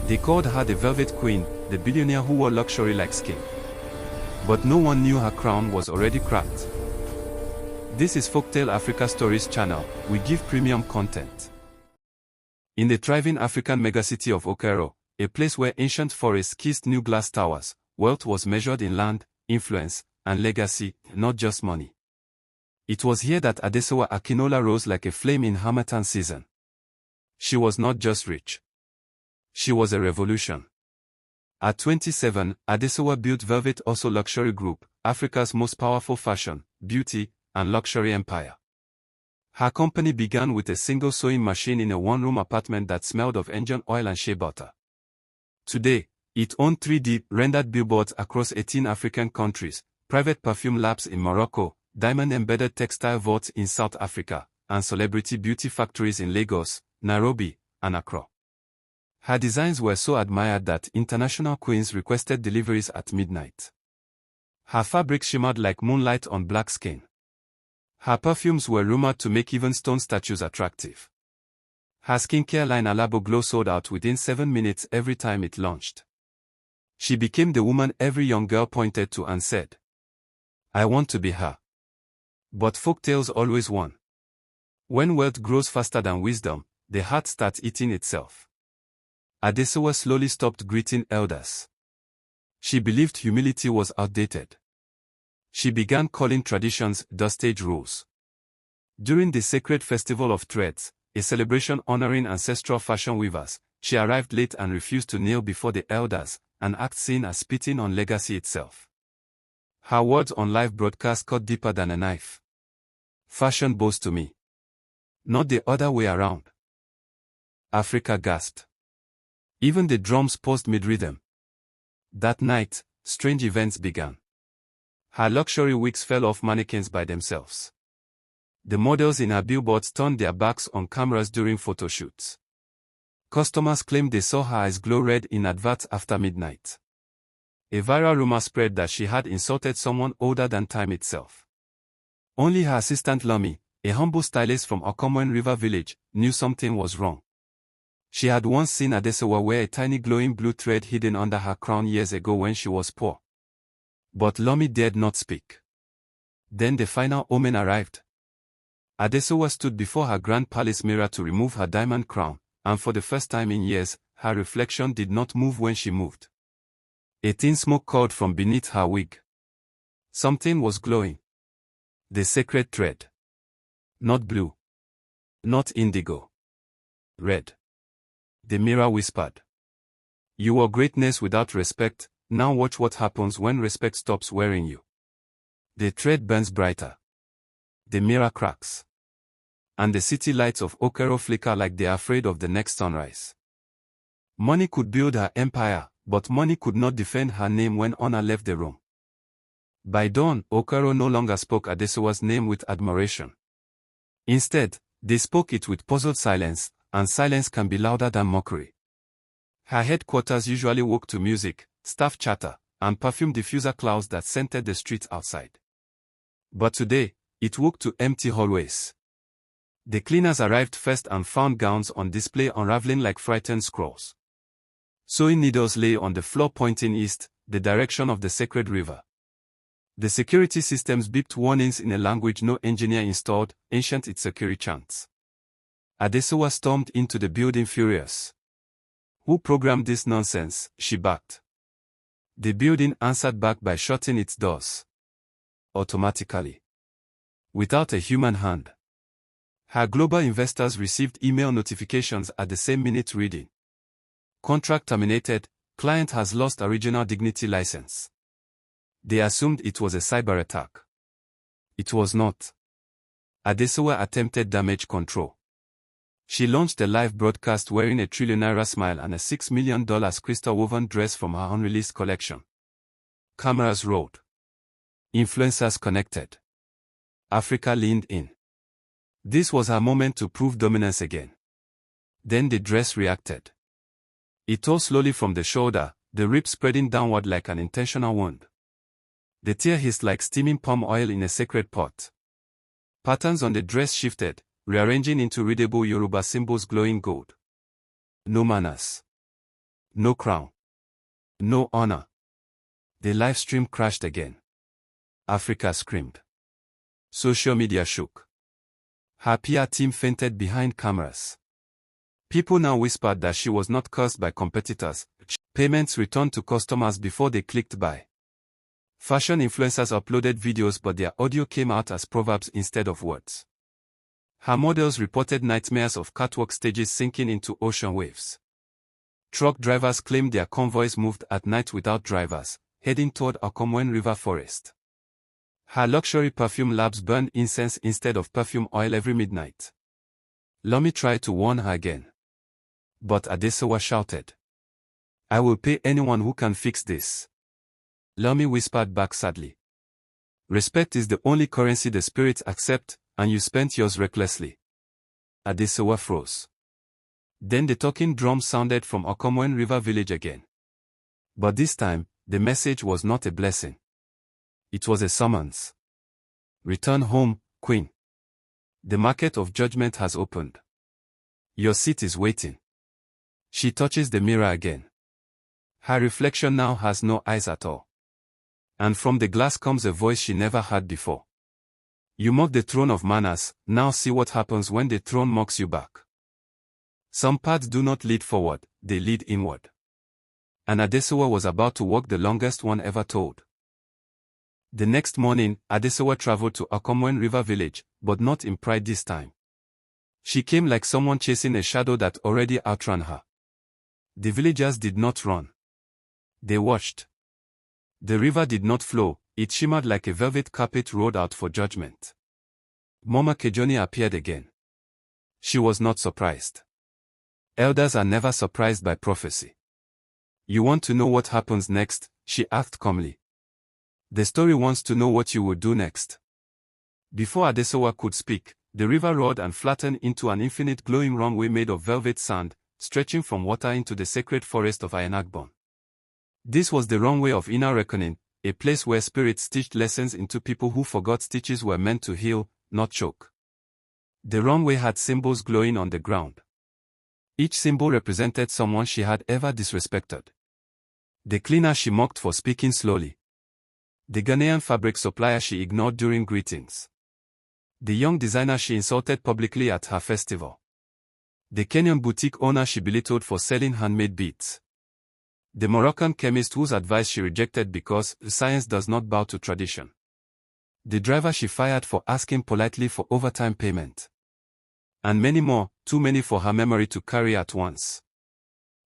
They called her the Velvet Queen, the billionaire who wore luxury like skin. But no one knew her crown was already cracked. This is Folktale Africa Stories channel. We give premium content. In the thriving African megacity of Oke-Aro, a place where ancient forests kissed new glass towers, wealth was measured in land, influence, and legacy, not just money. It was here that Adesuwa Akinola rose like a flame in Harmattan season. She was not just rich. She was a revolution. At 27, Adesuwa built Velvet Aso Luxury Group, Africa's most powerful fashion, beauty, and luxury empire. Her company began with a single sewing machine in a one-room apartment that smelled of engine oil and shea butter. Today, it owns 3D rendered billboards across 18 African countries, private perfume labs in Morocco, diamond-embedded textile vaults in South Africa, and celebrity beauty factories in Lagos, Nairobi, and Accra. Her designs were so admired that international queens requested deliveries at midnight. Her fabric shimmered like moonlight on black skin. Her perfumes were rumored to make even stone statues attractive. Her skincare line Alabo Glow sold out within 7 minutes every time it launched. She became the woman every young girl pointed to and said, "I want to be her." But folktales always won. When wealth grows faster than wisdom, the heart starts eating itself. Adesuwa slowly stopped greeting elders. She believed humility was outdated. She began calling traditions dustage rules. During the sacred festival of threads, a celebration honoring ancestral fashion weavers, she arrived late and refused to kneel before the elders, an act seen as spitting on legacy itself. Her words on live broadcast cut deeper than a knife. "Fashion bows to me. Not the other way around." Africa gasped. Even the drums paused mid-rhythm. That night, strange events began. Her luxury wigs fell off mannequins by themselves. The models in her billboards turned their backs on cameras during photo shoots. Customers claimed they saw her eyes glow red in adverts after midnight. A viral rumor spread that she had insulted someone older than time itself. Only her assistant Lomi, a humble stylist from Ukhumwen River village, knew something was wrong. She had once seen Adesuwa wear a tiny glowing blue thread hidden under her crown years ago when she was poor. But Lomi dared not speak. Then the final omen arrived. Adesuwa stood before her grand palace mirror to remove her diamond crown, and for the first time in years, her reflection did not move when she moved. A thin smoke curled from beneath her wig. Something was glowing. The sacred thread. Not blue. Not indigo. Red. The mirror whispered, "You wore greatness without respect, now watch what happens when respect stops wearing you." The thread burns brighter. The mirror cracks. And the city lights of Oke-Aro flicker like they are afraid of the next sunrise. Money could build her empire, but money could not defend her name when honor left the room. By dawn, Oke-Aro no longer spoke Adesuwa's name with admiration. Instead, they spoke it with puzzled silence, and silence can be louder than mockery. Her headquarters usually woke to music, staff chatter, and perfume diffuser clouds that scented the streets outside. But today, it woke to empty hallways. The cleaners arrived first and found gowns on display unraveling like frightened scrolls. Sewing needles lay on the floor pointing east, the direction of the sacred river. The security systems beeped warnings in a language no engineer installed, ancient Itsakiri chants. Adesuwa stormed into the building furious. "Who programmed this nonsense?" she barked. The building answered back by shutting its doors. Automatically. Without a human hand. Her global investors received email notifications at the same minute reading. "Contract terminated, client has lost original dignity license." They assumed it was a cyber attack. It was not. Adesuwa attempted damage control. She launched a live broadcast wearing a trillionaire smile and a $6 million crystal-woven dress from her unreleased collection. Cameras rolled. Influencers connected. Africa leaned in. This was her moment to prove dominance again. Then the dress reacted. It tore slowly from the shoulder, the rib spreading downward like an intentional wound. The tear hissed like steaming palm oil in a sacred pot. Patterns on the dress shifted, rearranging into readable Yoruba symbols glowing gold. No manners. No crown. No honor. The live stream crashed again. Africa screamed. Social media shook. Her PR team fainted behind cameras. People now whispered that she was not cursed by competitors. Payments returned to customers before they clicked buy. Fashion influencers uploaded videos, but their audio came out as proverbs instead of words. Her models reported nightmares of catwalk stages sinking into ocean waves. Truck drivers claimed their convoys moved at night without drivers, heading toward Ukhumwen River Forest. Her luxury perfume labs burned incense instead of perfume oil every midnight. Lomi tried to warn her again. But Adesuwa shouted, "I will pay anyone who can fix this." Lomi whispered back sadly, "Respect is the only currency the spirits accept, and you spent yours recklessly." Adesuwa froze. Then the talking drum sounded from Ukhumwen River village again. But this time, the message was not a blessing. It was a summons. "Return home, Queen. The market of judgment has opened. Your seat is waiting." She touches the mirror again. Her reflection now has no eyes at all. And from the glass comes a voice she never heard before. "You mock the throne of manners, now see what happens when the throne mocks you back." Some paths do not lead forward, they lead inward. And Adesuwa was about to walk the longest one ever told. The next morning, Adesuwa traveled to Ukhumwen River village, but not in pride this time. She came like someone chasing a shadow that already outran her. The villagers did not run. They watched. The river did not flow, it shimmered like a velvet carpet rolled out for judgment. Mama Kejoni appeared again. She was not surprised. Elders are never surprised by prophecy. "You want to know what happens next?" she asked calmly. "The story wants to know what you will do next." Before Adesuwa could speak, the river roared and flattened into an infinite glowing runway made of velvet sand, stretching from water into the sacred forest of Ayenagbon. This was the runway of inner reckoning, a place where spirits stitched lessons into people who forgot stitches were meant to heal, not choke. The runway had symbols glowing on the ground. Each symbol represented someone she had ever disrespected. The cleaner she mocked for speaking slowly. The Ghanaian fabric supplier she ignored during greetings. The young designer she insulted publicly at her festival. The Kenyan boutique owner she belittled for selling handmade beads. The Moroccan chemist whose advice she rejected because science does not bow to tradition. The driver she fired for asking politely for overtime payment. And many more, too many for her memory to carry at once.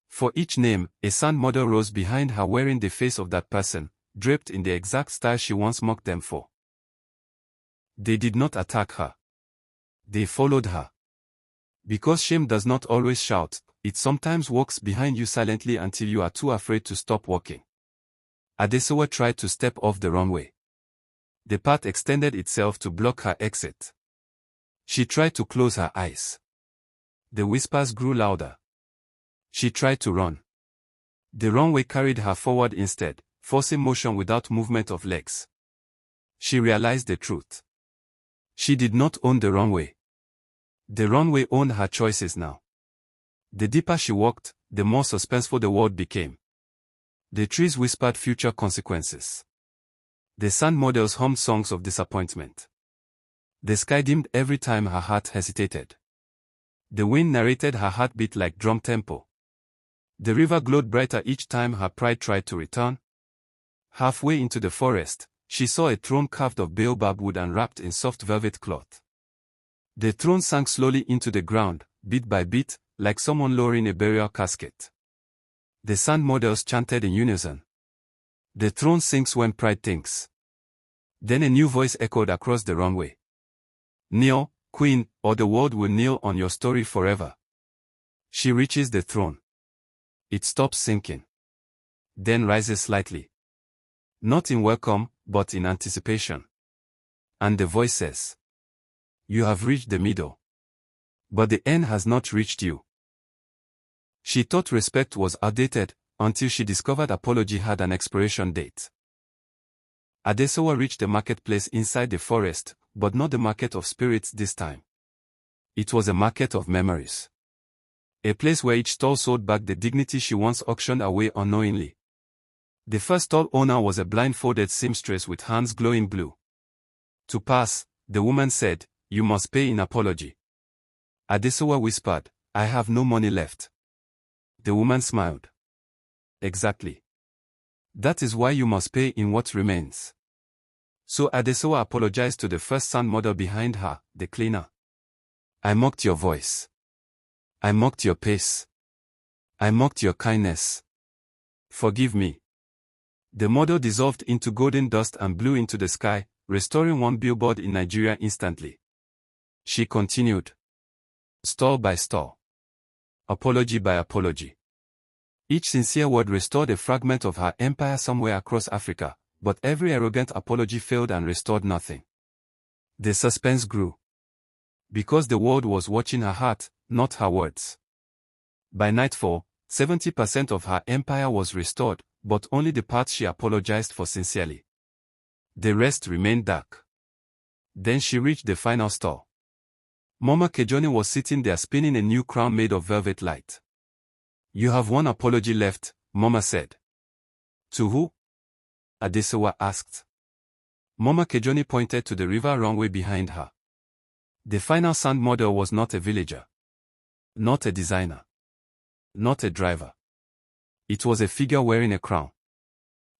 For each name, a sand model rose behind her wearing the face of that person, draped in the exact style she once mocked them for. They did not attack her. They followed her. Because shame does not always shout, it sometimes walks behind you silently until you are too afraid to stop walking. Adesuwa tried to step off the runway. The path extended itself to block her exit. She tried to close her eyes. The whispers grew louder. She tried to run. The runway carried her forward instead, forcing motion without movement of legs. She realized the truth. She did not own the runway. The runway owned her choices now. The deeper she walked, the more suspenseful the world became. The trees whispered future consequences. The sand models hummed songs of disappointment. The sky dimmed every time her heart hesitated. The wind narrated her heartbeat like drum tempo. The river glowed brighter each time her pride tried to return. Halfway into the forest, she saw a throne carved of baobab wood and wrapped in soft velvet cloth. The throne sank slowly into the ground, bit by bit, like someone lowering a burial casket. The sand models chanted in unison. The throne sinks when pride thinks. Then a new voice echoed across the runway. "Kneel, Queen, or the world will kneel on your story forever." She reaches the throne. It stops sinking. Then rises slightly. Not in welcome, but in anticipation. And the voice says, "You have reached the middle. But the end has not reached you." She thought respect was outdated, until she discovered apology had an expiration date. Adesuwa reached the marketplace inside the forest, but not the market of spirits this time. It was a market of memories. A place where each stall sold back the dignity she once auctioned away unknowingly. The first stall owner was a blindfolded seamstress with hands glowing blue. To pass, the woman said, "You must pay in apology." Adesuwa whispered, "I have no money left." The woman smiled. "Exactly. That is why you must pay in what remains." So Adesuwa apologized to the first stand model behind her, the cleaner. "I mocked your voice. I mocked your pace. I mocked your kindness. Forgive me." The model dissolved into golden dust and blew into the sky, restoring one billboard in Nigeria instantly. She continued. Stall by stall. Apology by apology. Each sincere word restored a fragment of her empire somewhere across Africa, but every arrogant apology failed and restored nothing. The suspense grew. Because the world was watching her heart, not her words. By nightfall, 70% of her empire was restored, but only the parts she apologized for sincerely. The rest remained dark. Then she reached the final stall. Mama Kejoni was sitting there spinning a new crown made of velvet light. "You have one apology left," Mama said. "To who?" Adesuwa asked. Mama Kejoni pointed to the river runway behind her. The final sand model was not a villager. Not a designer. Not a driver. It was a figure wearing a crown.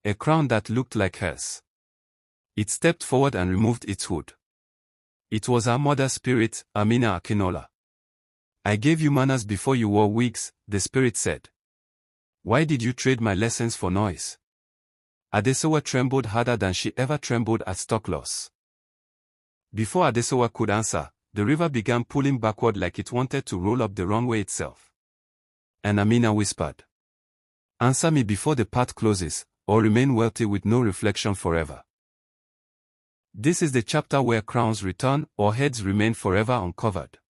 A crown that looked like hers. It stepped forward and removed its hood. It was her mother spirit, Amina Akinola. "I gave you manners before you wore wigs," the spirit said. "Why did you trade my lessons for noise?" Adesuwa trembled harder than she ever trembled at stock loss. Before Adesuwa could answer, the river began pulling backward like it wanted to roll up the runway itself. And Amina whispered, "Answer me before the path closes, or remain wealthy with no reflection forever." This is the chapter where crowns return, or heads remain forever uncovered.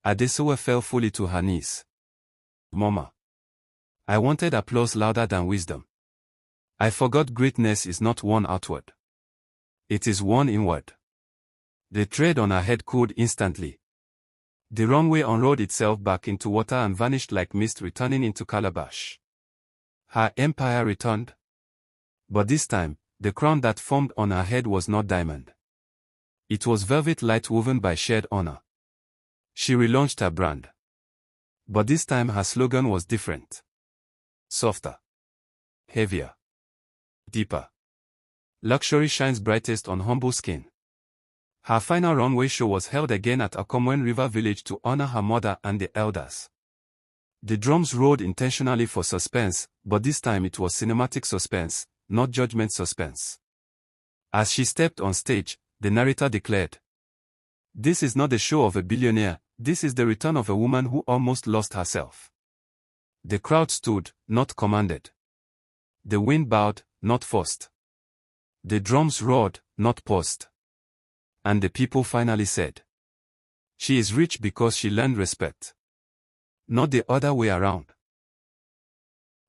Adesuwa fell fully to her knees. "Mama. I wanted applause louder than wisdom. I forgot greatness is not won outward. It is won inward." The thread on her head cooled instantly. The runway unrolled itself back into water and vanished like mist returning into calabash. Her empire returned. But this time, the crown that formed on her head was not diamond. It was velvet light woven by shared honor. She relaunched her brand. But this time her slogan was different. Softer. Heavier. Deeper. Luxury shines brightest on humble skin. Her final runway show was held again at Ukhumwen River Village to honor her mother and the elders. The drums rolled intentionally for suspense, but this time it was cinematic suspense, not judgment suspense. As she stepped on stage, the narrator declared, "This is not the show of a billionaire, this is the return of a woman who almost lost herself." The crowd stood, not commanded. The wind bowed, not forced. The drums roared, not paused. And the people finally said, "She is rich because she learned respect." Not the other way around.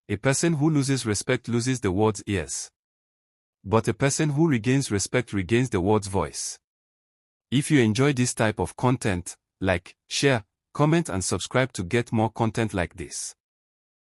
A person who loses respect loses the world's ears. But a person who regains respect regains the world's voice. If you enjoy this type of content, like, share, comment and subscribe to get more content like this.